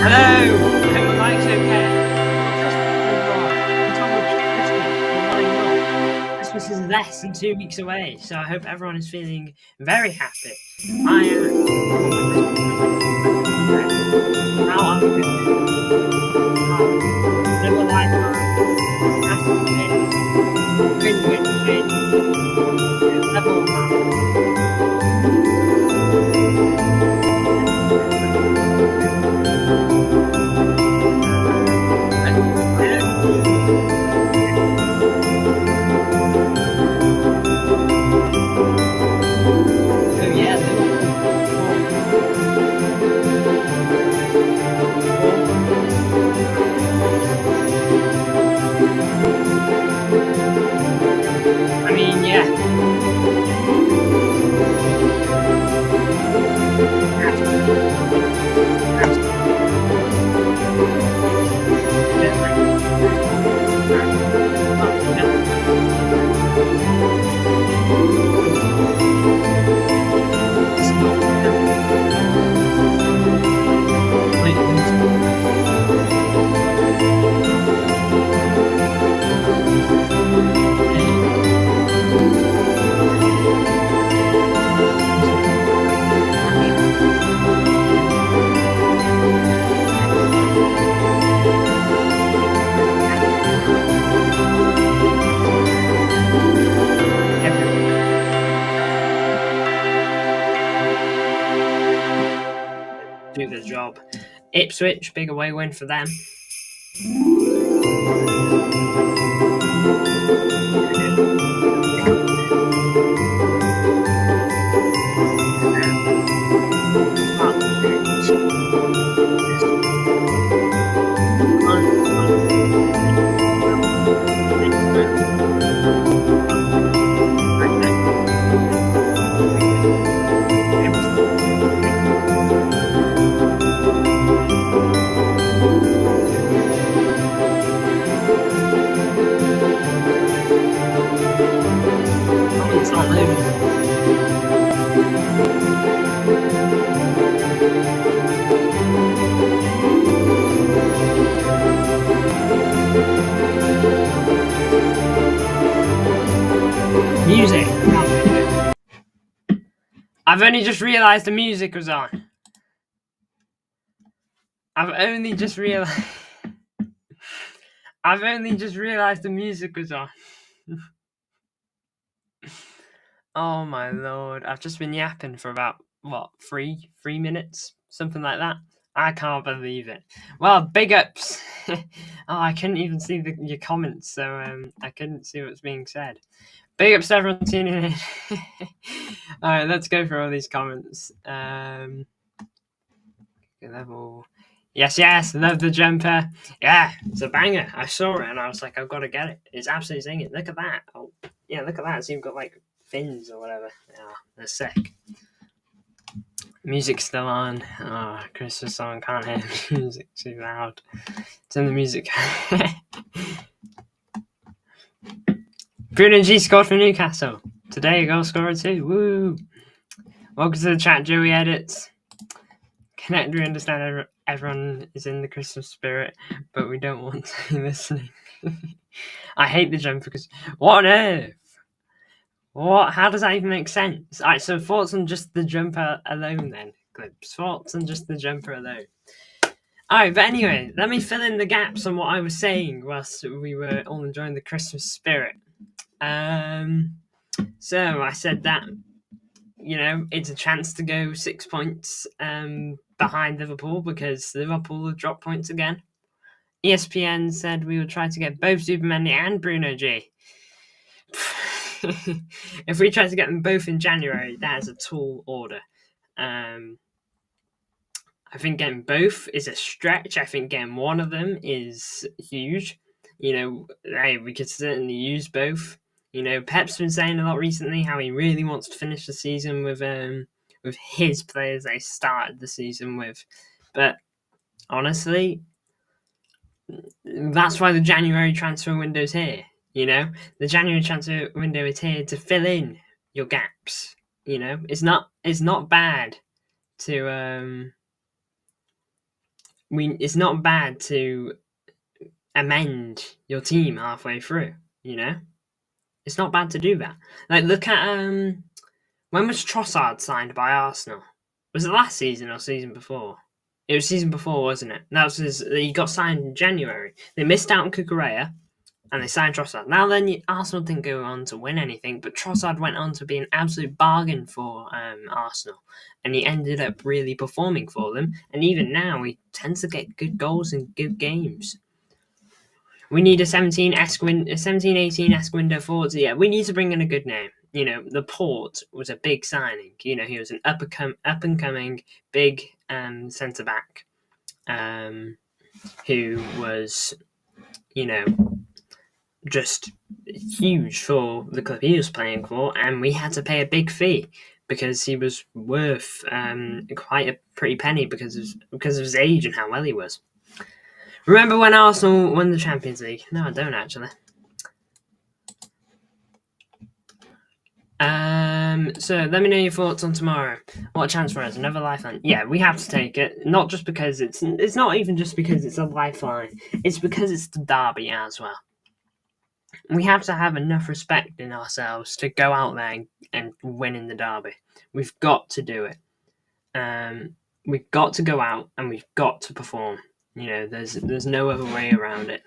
Hello! I hope my mic's okay. Christmas is less than 2 weeks away, so I hope everyone is feeling very happy. I am. How I'm little life. Do the job. Ipswich, big away win for them. Music. I've only just realised the music was on. I've only just realised the music was on. Oh my lord. I've just been yapping for about, three minutes? Something like that. I can't believe it. Well, big ups. I couldn't even see your comments, so I couldn't see what's being said. Big ups to everyone tuning in. Alright, let's go through all these comments. Level. Yes, love the jumper. Yeah, it's a banger. I saw it and I was like, I've got to get it. It's absolutely singing. Look at that. Oh, yeah, look at that. It's even got like fins or whatever. Yeah, they're sick. Music's still on. Oh, Christmas song. Can't hear the music too loud. Turn the music. Bruno G scored for Newcastle. Today, a goal scorer too. Woo! Welcome to the chat, Joey Edits. Connect, we understand everyone is in the Christmas spirit, but we don't want to be listening. I hate the jumper because what on earth? What? How does that even make sense? Alright, so thoughts on just the jumper alone then, Clips. Thoughts on just the jumper alone. Alright, but anyway, let me fill in the gaps on what I was saying whilst we were all enjoying the Christmas spirit. So I said that, it's a chance to go 6 points behind Liverpool because Liverpool have dropped points again. ESPN said we would try to get both Zubamendi and Bruno G. If we try to get them both in January, that is a tall order. I think getting both is a stretch. I think getting one of them is huge. Hey, we could certainly use both. Pep's been saying a lot recently how he really wants to finish the season with his players they started the season with. But honestly, that's why the January transfer window's here. The January transfer window is here to fill in your gaps. It's not bad to it's not bad to amend your team halfway through. It's not bad to do that. Like, look at when was Trossard signed by Arsenal? Was it last season or season before? It was season before, wasn't it? He got signed in January. They missed out on Cucurella, and they signed Trossard. Now then, Arsenal didn't go on to win anything, but Trossard went on to be an absolute bargain for Arsenal, and he ended up really performing for them. And even now, he tends to get good goals in good games. We need a 17-18-esque window forward. So yeah, we need to bring in a good name. Laporte was a big signing. He was an up and coming big centre back, who was, just huge for the club he was playing for, and we had to pay a big fee because he was worth quite a pretty penny because of his age and how well he was. Remember when Arsenal won the Champions League? No, I don't actually. So let me know your thoughts on tomorrow. What a chance for us, another lifeline. Yeah, we have to take it. Not just because it's not even just because it's a lifeline. It's because it's the derby as well. We have to have enough respect in ourselves to go out there and win in the derby. We've got to do it. We've got to go out and we've got to perform. There's no other way around it.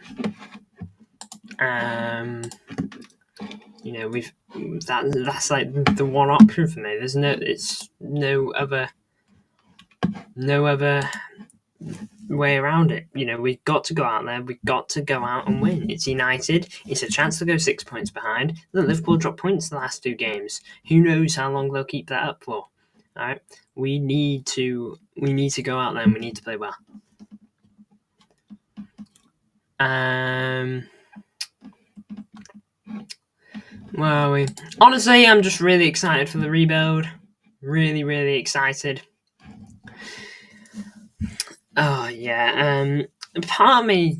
That's like the one option for me. It's no other way around it. We've got to go out there. We've got to go out and win. It's United. It's a chance to go 6 points behind. Liverpool dropped points the last 2 games. Who knows how long they'll keep that up for? All right, we need to go out there and we need to play well. Where are we? Honestly, I'm just really excited for the rebuild. Really, really excited. Oh yeah. Part of me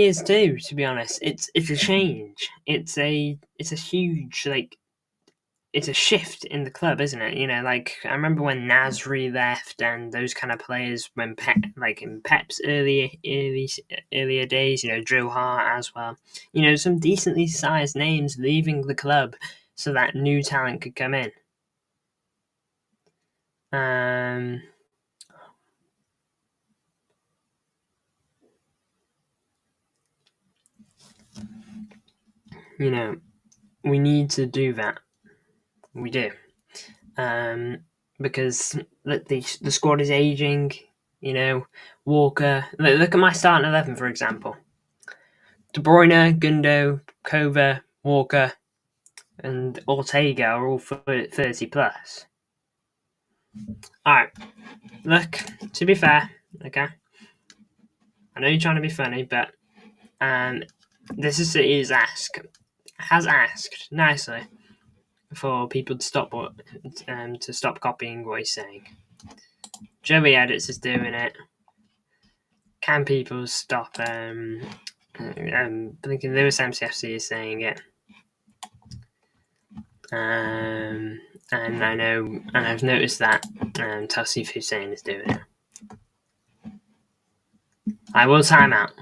is too. To be honest, it's a change. It's a huge it's a shift in the club, isn't it? Like I remember when Nasri left and those kind of players when in Pep's earlier days, Joe Hart as well. Some decently sized names leaving the club so that new talent could come in. We need to do that. We do. Because the squad is aging. Walker. Look at my starting 11, for example. De Bruyne, Gundo, Kova, Walker, and Ortega are all 30 plus. Alright. Look, to be fair, okay? I know you're trying to be funny, but this is City's has asked nicely for people to stop copying what he's saying. Joey Edits is doing it. Can people stop thinking Lewis MCFC is saying it? And I know, and I've noticed that Tassif Hussein is doing it. I will time out.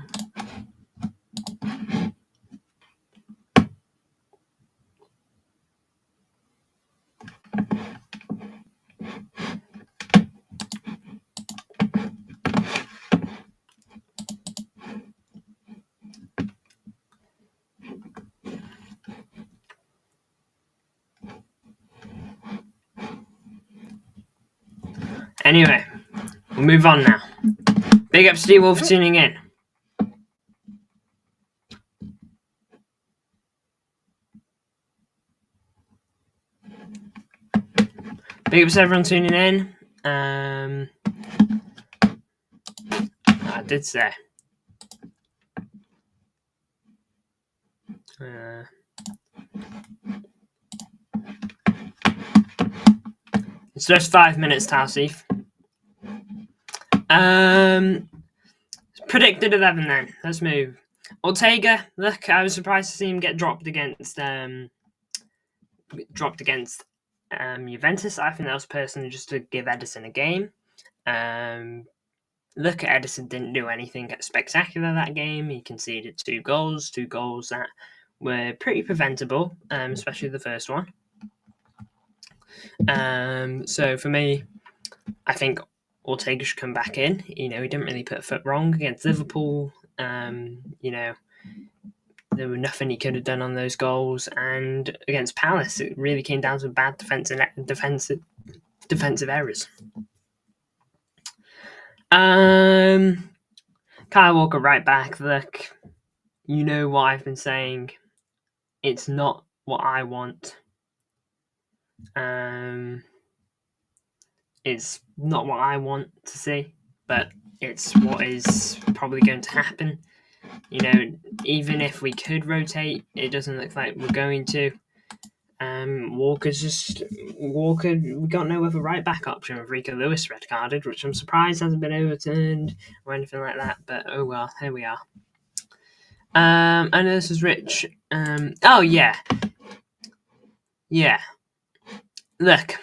Anyway, we'll move on now. Big up Steve Wolf for tuning in. Big ups everyone tuning in. I did say. It's just 5 minutes, Tassif. Predicted 11 then. Let's move. Ortega, look, I was surprised to see him get dropped against Juventus. I think that was personally just to give Edison a game. look, Ederson didn't do anything spectacular that game. He conceded 2 goals that were pretty preventable, especially the first one. So for me, I think Ortega should come back in. He didn't really put a foot wrong against Liverpool. There was nothing he could have done on those goals, and against Palace, it really came down to bad defensive errors. Kyle Walker right back. Look, you know what I've been saying. It's not what I want. It's not what I want to see, but it's what is probably going to happen. Even if we could rotate, it doesn't look like we're going to. Walker, we got no other right back option with Rico Lewis red carded, which I'm surprised hasn't been overturned or anything like that, but oh well, here we are. I know this is Rich. Oh yeah. Yeah. Look,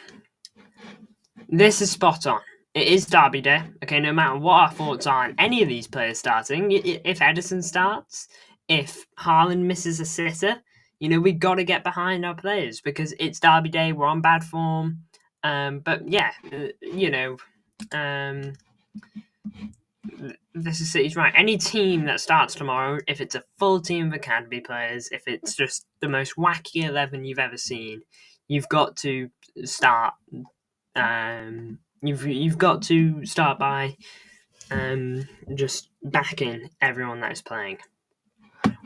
this is spot on. It is Derby Day. Okay, no matter what our thoughts are on any of these players starting, if Ederson starts, if Haaland misses a sitter, we got to get behind our players because it's Derby Day. We're on bad form. But yeah, this is City's right. Any team that starts tomorrow, if it's a full team of academy players, if it's just the most wacky 11 you've ever seen, you've got to start. You've got to start by just backing everyone that is playing.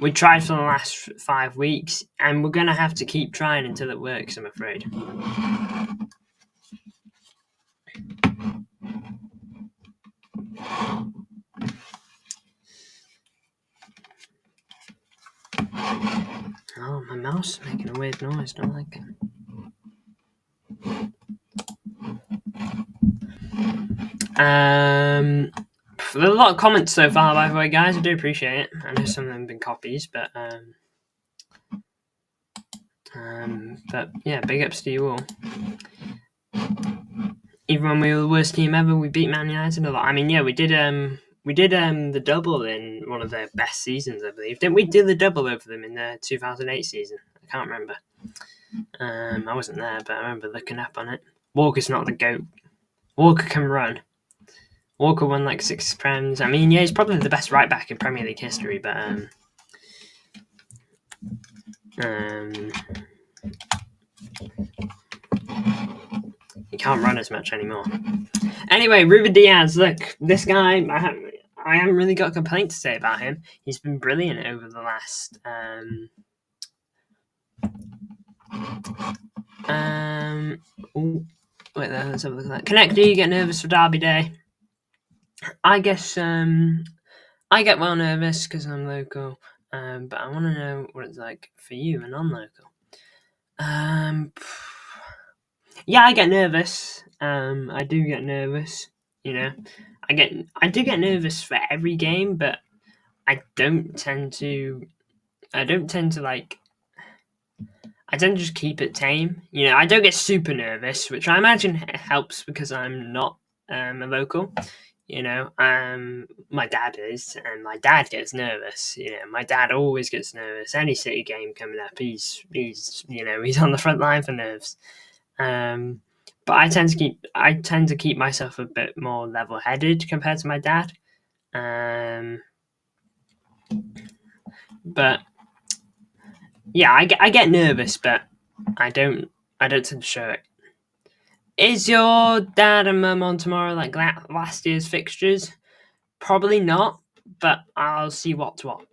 We tried for the last 5 weeks, and we're going to have to keep trying until it works, I'm afraid. Oh, my mouse is making a weird noise. Don't like it. There's a lot of comments so far, by the way, guys. I do appreciate it. I know some of them have been copies, but yeah, big ups to you all. Even when we were the worst team ever, we beat Man United a lot. I mean, yeah, we did the double in one of their best seasons, I believe. Didn't we do the double over them in the 2008 season? I can't remember. I wasn't there, but I remember looking up on it. Walker's not the GOAT. Walker can run. Walker won like 6 Prems. I mean, yeah, he's probably the best right back in Premier League history, but he can't run as much anymore. Anyway, Ruben Diaz, look, this guy, I haven't really got a complaint to say about him. He's been brilliant over the last wait there, let's have a look at that. Connect, do you get nervous for Derby Day? I guess I get well nervous because I'm local, but I want to know what it's like for you, a non-local. Yeah, I get nervous. I do get nervous. I do get nervous for every game, but I tend to just keep it tame. I don't get super nervous, which I imagine helps because I'm not a local. My dad is, and my dad gets nervous. My dad always gets nervous. Any City game coming up, he's on the front line for nerves. But I tend to keep myself a bit more level-headed compared to my dad. But yeah, I get nervous, but I don't tend to show it. Is your dad and mum on tomorrow like last year's fixtures? Probably not, but I'll see what's what.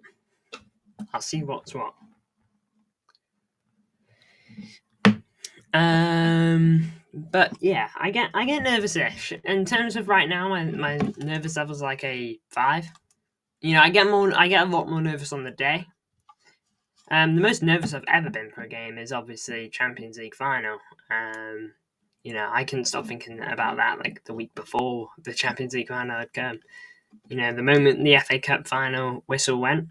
But yeah, I get nervous-ish. In terms of right now, my nervous level's like a 5. I get a lot more nervous on the day. The most nervous I've ever been for a game is obviously Champions League final. I couldn't stop thinking about that like the week before the Champions League final had come. The moment the FA Cup final whistle went,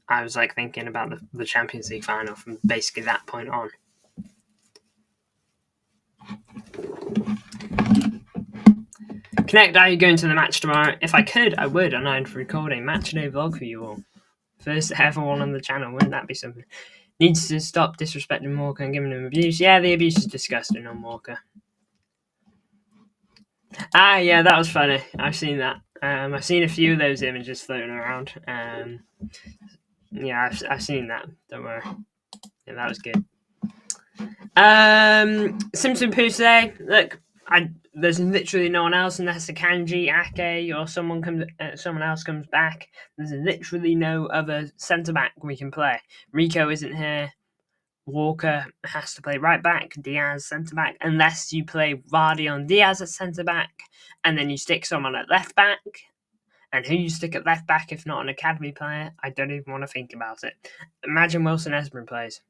I was like thinking about the Champions League final from basically that point on. Connect, are you going to the match tomorrow? If I could, I would, and I'd record a match day vlog for you all. First ever one on the channel, wouldn't that be something? Needs to stop disrespecting Walker and giving him abuse. Yeah, the abuse is disgusting on Walker. Ah, yeah, that was funny. I've seen that. I've seen a few of those images floating around. Yeah, I've seen that. Don't worry. Yeah, that was good. Simpson Pusey. Look, there's literally no one else unless Akanji, Ake, or someone else comes back. There's literally no other centre back we can play. Rico isn't here. Walker has to play right back. Diaz centre back, unless you play Vardy on Diaz at centre back, and then you stick someone at left back. And who you stick at left back if not an academy player? I don't even want to think about it. Imagine Wilson Esbern plays.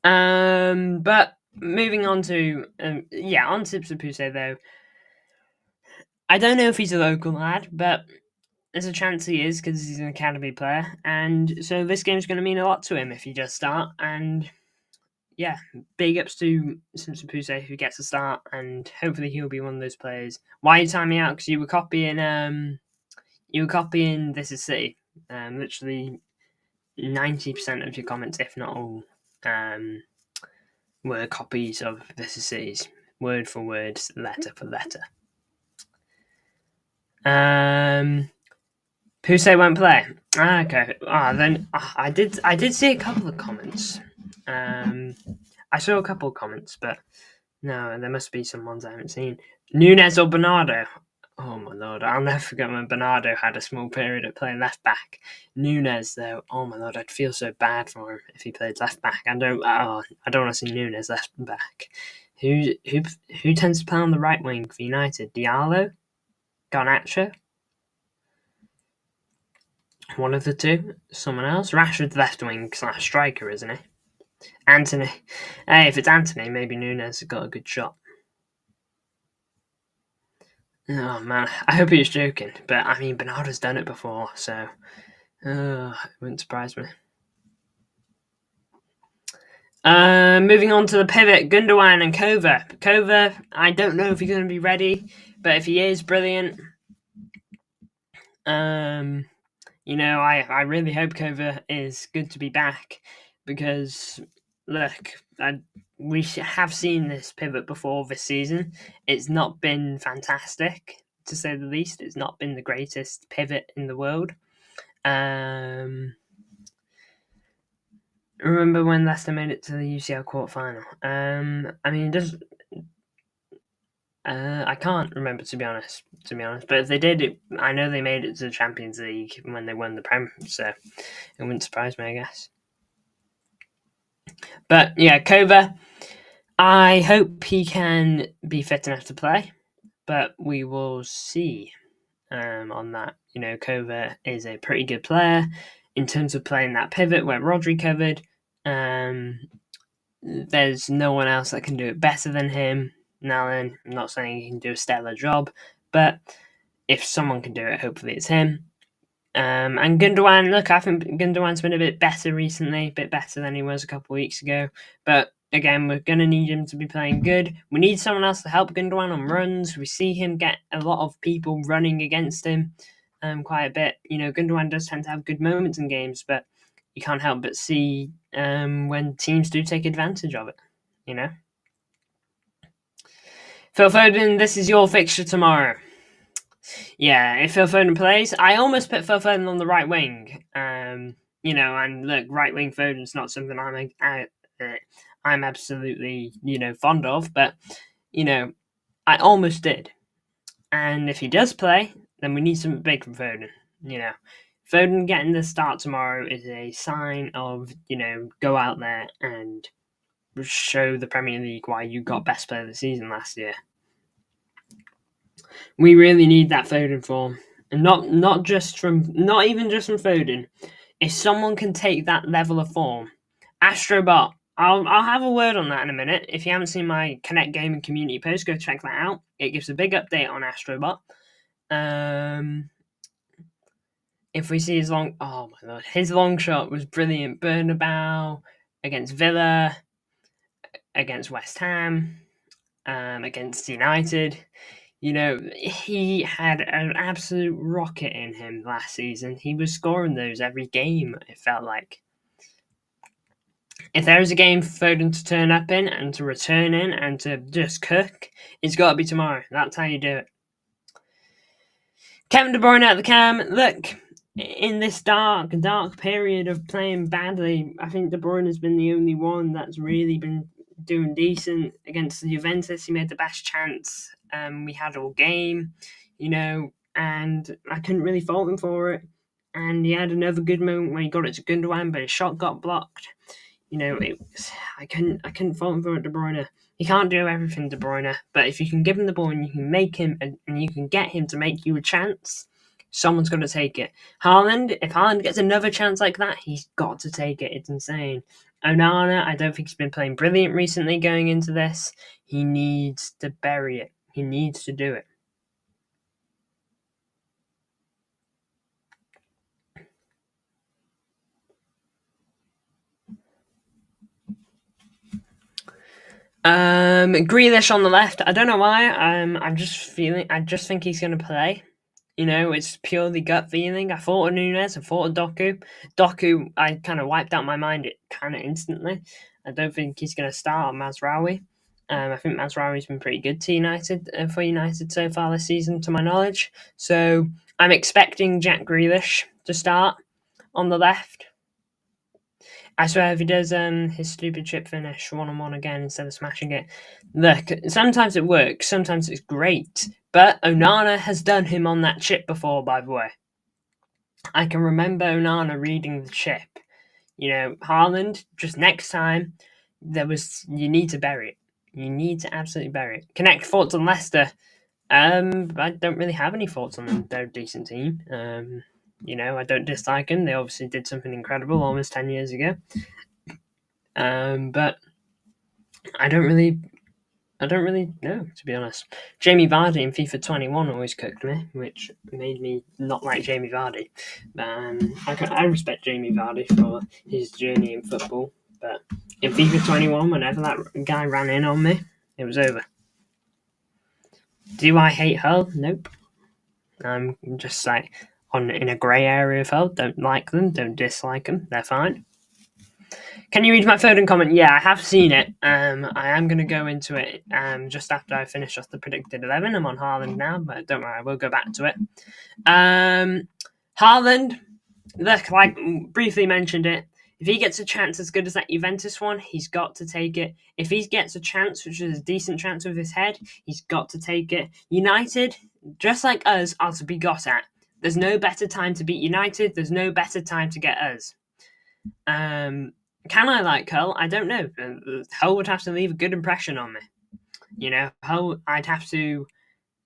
But moving on to on Simpson Pusey though. I don't know if he's a local lad, but there's a chance he is because he's an academy player, and so this game's going to mean a lot to him if he does start. And yeah, big ups to Simpson Pusey who gets a start, and hopefully he'll be one of those players. Why are you timing out? Because you were copying This Is City. Literally 90% of your comments, if not all, were copies of This Is City's, word for word, letter for letter. Pusey won't play. Okay. Then I did see a couple of comments. I saw a couple of comments, but no, there must be some ones I haven't seen. Nunes or Bernardo? Oh my lord, I'll never forget when Bernardo had a small period at playing left back. Nunes, though, oh my lord, I'd feel so bad for him if he played left back. I don't want to see Nunes left back. Who tends to play on the right wing for United? Diallo, Garnacho, one of the two. Someone else. Rashford's left wing / striker, isn't he? Anthony. Hey, if it's Anthony, maybe Nunes has got a good shot. Oh man, I hope he was joking, but I mean Bernardo's done it before, so it wouldn't surprise me. Moving on to the pivot, Gundogan and Kova. Kova, I don't know if he's going to be ready, but if he is, brilliant. I really hope Kova is good to be back, because look, we have seen this pivot before this season. It's not been fantastic, to say the least. It's not been the greatest pivot in the world. Remember when Leicester made it to the UCL quarterfinal? I can't remember to be honest. But if they did, I know they made it to the Champions League when they won the Prem, so it wouldn't surprise me, I guess. But yeah, Kova, I hope he can be fit enough to play, but we will see on that. Kova is a pretty good player in terms of playing that pivot where Rodri covered. There's no one else that can do it better than him. Now then, I'm not saying he can do a stellar job, but if someone can do it, hopefully it's him. And Gundogan, look, I think Gundogan's been a bit better recently, a bit better than he was a couple of weeks ago. But again, we're going to need him to be playing good. We need someone else to help Gundogan on runs. We see him get a lot of people running against him quite a bit. Gundogan does tend to have good moments in games, but you can't help but see when teams do take advantage of it, Phil Foden, this is your fixture tomorrow. Yeah, if Phil Foden plays, I almost put Phil Foden on the right wing. And look, right wing Foden's not something I'm absolutely, fond of, but, I almost did. And if he does play, then we need something big from Foden, Foden getting the start tomorrow is a sign of, go out there and show the Premier League why you got best player of the season last year. We really need that Foden form, and not even just from Foden. If someone can take that level of form, Astrobot. I'll have a word on that in a minute. If you haven't seen my Connect Gaming community post, go check that out. It gives a big update on Astrobot. If we see his long shot was brilliant. Bernabeu against Villa, against West Ham. against United. You know, he had an absolute rocket in him last season. He was scoring those every game, it felt like. If there is a game for Foden to turn up in and to return in and to just cook, it's got to be tomorrow. That's how you do it. Kevin De Bruyne at the cam. Look, in this dark period of playing badly, I think De Bruyne has been the only one that's really been doing decent against the Juventus. He made the best chance we had all game, and I couldn't really fault him for it. And he had another good moment when he got it to Gundogan, but his shot got blocked. I couldn't fault him for it, De Bruyne. He can't do everything, De Bruyne, but if you can give him the ball and you can make him and you can get him to make you a chance, someone's going to take it. Haaland, if Haaland gets another chance like that, he's got to take it. It's insane. Onana, I don't think he's been playing brilliant recently going into this. He needs to bury it. He needs to do it. Grealish on the left. I don't know why. I just think he's going to play. It's purely gut feeling. I thought of Nunes. I thought of Doku. Doku, I kind of wiped out my mind kind of instantly. I don't think he's going to start on Mazraoui. I think Mazraoui's been pretty good to United for United so far this season, to my knowledge. So I'm expecting Jack Grealish to start on the left. I swear if he does his stupid chip finish 1-on-1 again instead of smashing it. Look, sometimes it works, sometimes it's great. But Onana has done him on that chip before, by the way. I can remember Onana reading the chip. Haaland, just next time, you need to bury it. You need to absolutely bury it. Connect thoughts on Leicester. I don't really have any thoughts on them. They're a decent team. I don't dislike them. They obviously did something incredible almost 10 years ago. But I don't really know, to be honest. Jamie Vardy in FIFA 21 always cooked me, which made me not like Jamie Vardy. I respect Jamie Vardy for his journey in football, but in FIFA 21, whenever that guy ran in on me, it was over. Do I hate Hull? Nope. I'm just like in a grey area of Hull. Don't like them, don't dislike them. They're fine. Can you read my Foden comment? Yeah, I have seen it. I am going to go into it just after I finish off the predicted 11. I'm on Haaland now, but don't worry, I will go back to it. Haaland, look, like briefly mentioned it, if he gets a chance as good as that Juventus one, he's got to take it. If he gets a chance, which is a decent chance with his head, he's got to take it. United, just like us, are to be got at. There's no better time to beat United. There's no better time to get us. Can I like Hull? I don't know. Hull would have to leave a good impression on me. Hull, I'd have to,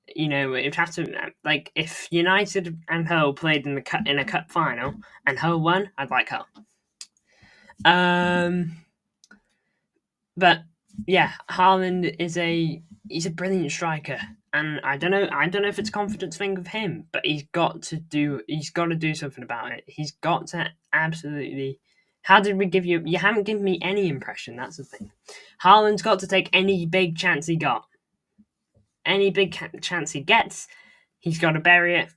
it'd have to, like, if United and Hull played in a cup final and Hull won, I'd like Hull. But yeah, Haaland he's a brilliant striker, and I don't know if it's a confidence thing with him, but he's got to do something about it. He's got to absolutely. How did we give you? You haven't given me any impression. That's the thing. Haaland's got to take any big chance he got. Any big chance he gets, he's got to bury it.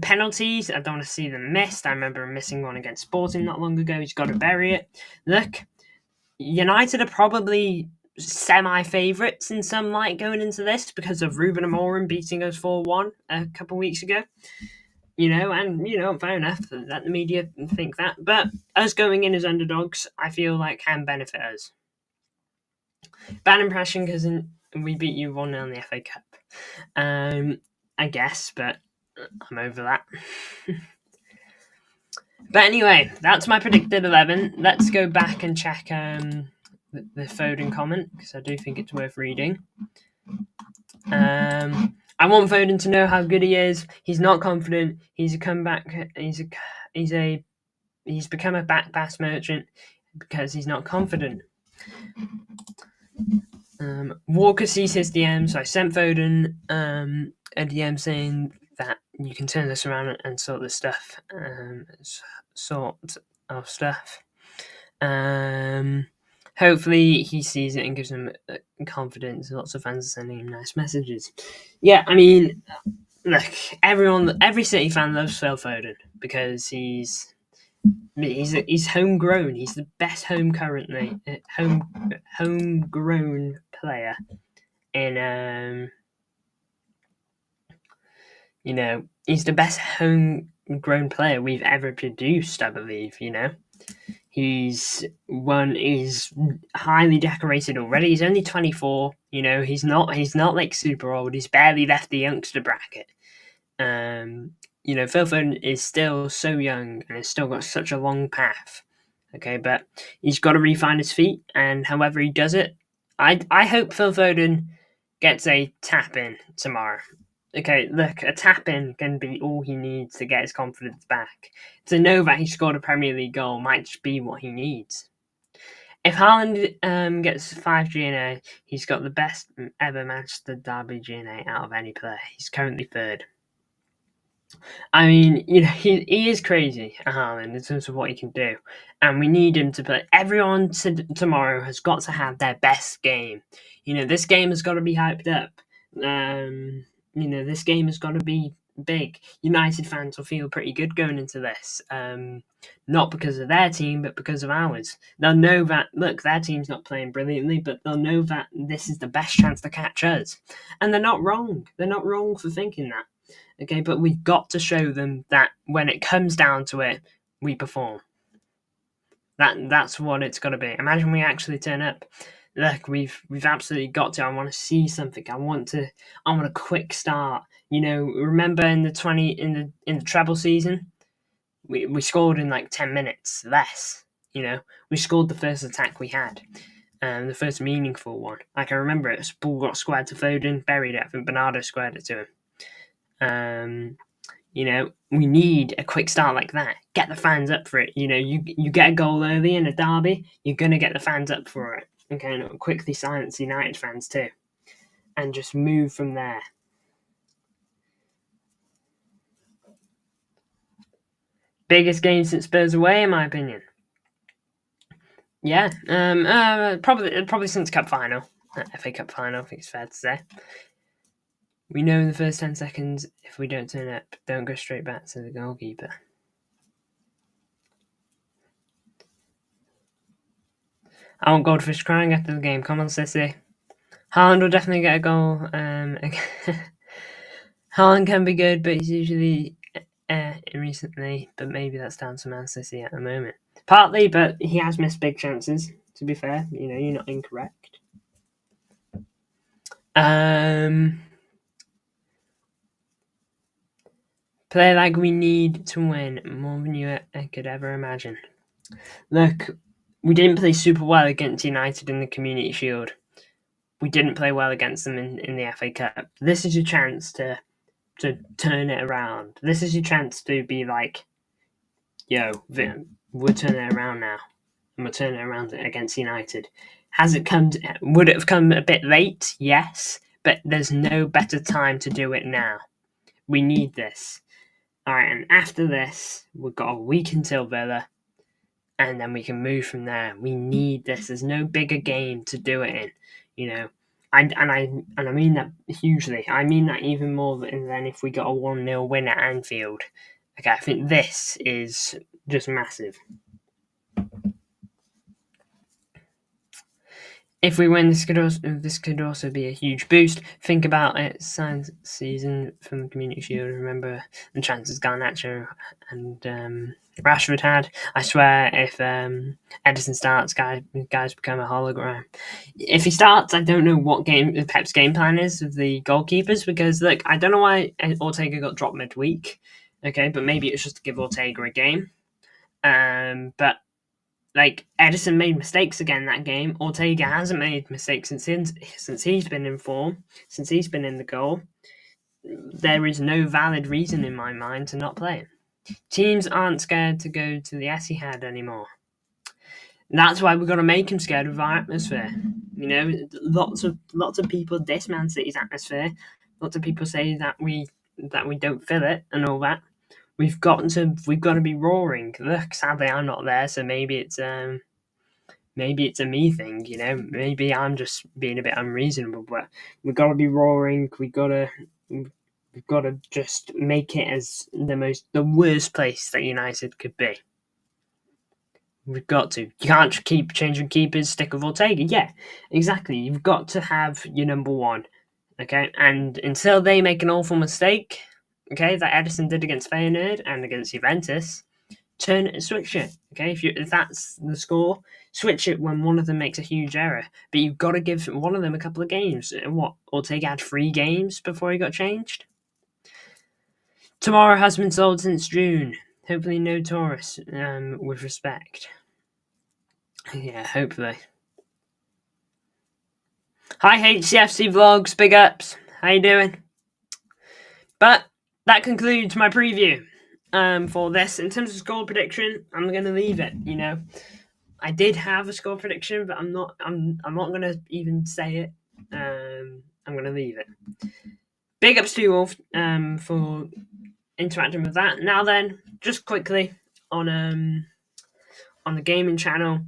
Penalties, I don't want to see them missed. I remember him missing one against Sporting not long ago. He's got to bury it. Look, United are probably semi-favourites in some light going into this because of Ruben Amorim beating us 4-1 a couple of weeks ago. Fair enough, let the media think that. But us going in as underdogs, I feel like can benefit us. Bad impression because we beat you 1-0 in the FA Cup. I guess, but I'm over that. But anyway, that's my predicted 11. Let's go back and check the Foden comment, because I do think it's worth reading. I want Foden to know how good he is. He's not confident. He's a comeback. He's become a back pass merchant because he's not confident. Walker sees his DM, so I sent Foden a DM saying that you can turn this around and sort this stuff. hopefully he sees it and gives him confidence. Lots of fans are sending him nice messages. Yeah, I mean, look, every City fan loves Phil Foden because he's homegrown. He's the best homegrown player in he's the best homegrown player we've ever produced, I believe. He's highly decorated already. He's only 24. He's not like super old. He's barely left the youngster bracket. Phil Foden is still so young and has still got such a long path. Okay, but he's got to refine his feet, and however he does it, I hope Phil Foden gets a tap in tomorrow. Okay, look, a tap in can be all he needs to get his confidence back. To know that he scored a Premier League goal might just be what he needs. If Haaland gets 5 GNA, he's got the best ever Manchester Derby GNA out of any player. He's currently third. I mean, he is crazy, Haaland, in terms of what he can do. And we need him to play. Everyone tomorrow has got to have their best game. This game has got to be hyped up. This game has got to be big. United fans will feel pretty good going into this. Not because of their team, but because of ours. They'll know that, look, their team's not playing brilliantly, but they'll know that this is the best chance to catch us. And they're not wrong. They're not wrong for thinking that. Okay, but we've got to show them that when it comes down to it, we perform. That's what it's got to be. Imagine we actually turn up. Look, we've absolutely got to. I want to see something. I want a quick start. Remember in the treble season, we scored in like 10 minutes less. We scored the first attack we had. The first meaningful one. I can remember it. Ball got squared to Foden, buried it. I think Bernardo squared it to him. We need a quick start like that. Get the fans up for it. You get a goal early in a derby, you're going to get the fans up for it. Okay, and it'll quickly silence United fans too. And just move from there. Biggest game since Spurs away, in my opinion. Yeah, probably since Cup Final. FA Cup Final, I think it's fair to say. We know in the first 10 seconds, if we don't turn up, don't go straight back to the goalkeeper. I want Goldfish crying after the game. Come on, Sissy. Haaland will definitely get a goal. Haaland can be good, but he's usually recently. But maybe that's down to Man City at the moment. Partly, but he has missed big chances, to be fair. You're not incorrect. Play like we need to win more than you could ever imagine. Look, we didn't play super well against United in the Community Shield. We didn't play well against them in the FA Cup. This is your chance to turn it around. This is your chance to be like, yo, we're turning it around now. And we're turning it around against United. Would it have come a bit late? Yes. But there's no better time to do it now. We need this. Alright, and after this, we've got a week until Villa. And then we can move from there. We need this. There's no bigger game to do it in. I mean that hugely. I mean that even more than if we got a 1-0 win at Anfield. Okay, I think this is just massive. If we win, this could also be a huge boost. Think about it, signs season from the Community Shield. Remember the chances Garnacho and Rashford had. I swear, if Edison starts, guys become a hologram. If he starts, I don't know what Pep's game plan is of the goalkeepers, because look, I don't know why Ortega got dropped midweek. Okay, but maybe it's just to give Ortega a game. But like, Edison made mistakes again that game. Ortega hasn't made mistakes since he's been in form, since he's been in the goal. There is no valid reason in my mind to not play him. Teams aren't scared to go to the Etihad anymore. That's why we've got to make him scared of our atmosphere. Lots of people diss Man City's atmosphere. Lots of people say that we don't feel it and all that. We've got to be roaring. Look, sadly I'm not there, so maybe it's maybe it's a me thing, you know. Maybe I'm just being a bit unreasonable, but we've got to be roaring. We've got to just make it as the worst place that United could be. We've got to. You can't keep changing keepers, stick with Ortega. Yeah, exactly. You've got to have your number one, okay? And until they make an awful mistake, okay, that Edison did against Feyenoord and against Juventus, switch it, okay? If that's the score, switch it when one of them makes a huge error. But you've got to give one of them a couple of games. What? Ortega had 3 games before he got changed? Tomorrow has been sold since June. Hopefully no Taurus, with respect. Yeah, hopefully. Hi HCFC Vlogs, big ups. How you doing? But that concludes my preview for this. In terms of score prediction, I'm going to leave it, you know. I did have a score prediction, but I'm not going to even say it. I'm going to leave it. Big ups to you all for interacting with that. Now then, just quickly on the gaming channel,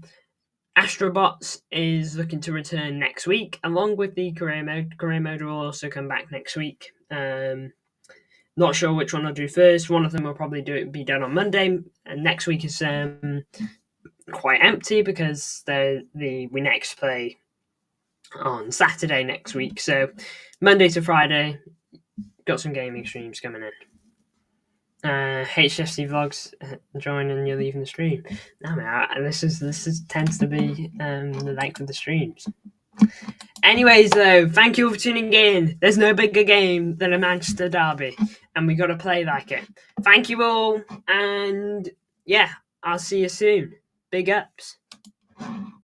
Astrobots is looking to return next week, along with the career mode. Career mode will also come back next week. Not sure which one I'll do first. One of them will probably be done on Monday, and next week is quite empty because we next play on Saturday next week. So Monday to Friday, got some gaming streams coming in. HFC Vlogs, join and you're leaving the stream. No, man, this tends to be the length of the streams. Anyways, though, thank you all for tuning in. There's no bigger game than a Manchester derby, and we got to play like it. Thank you all, and yeah, I'll see you soon. Big ups.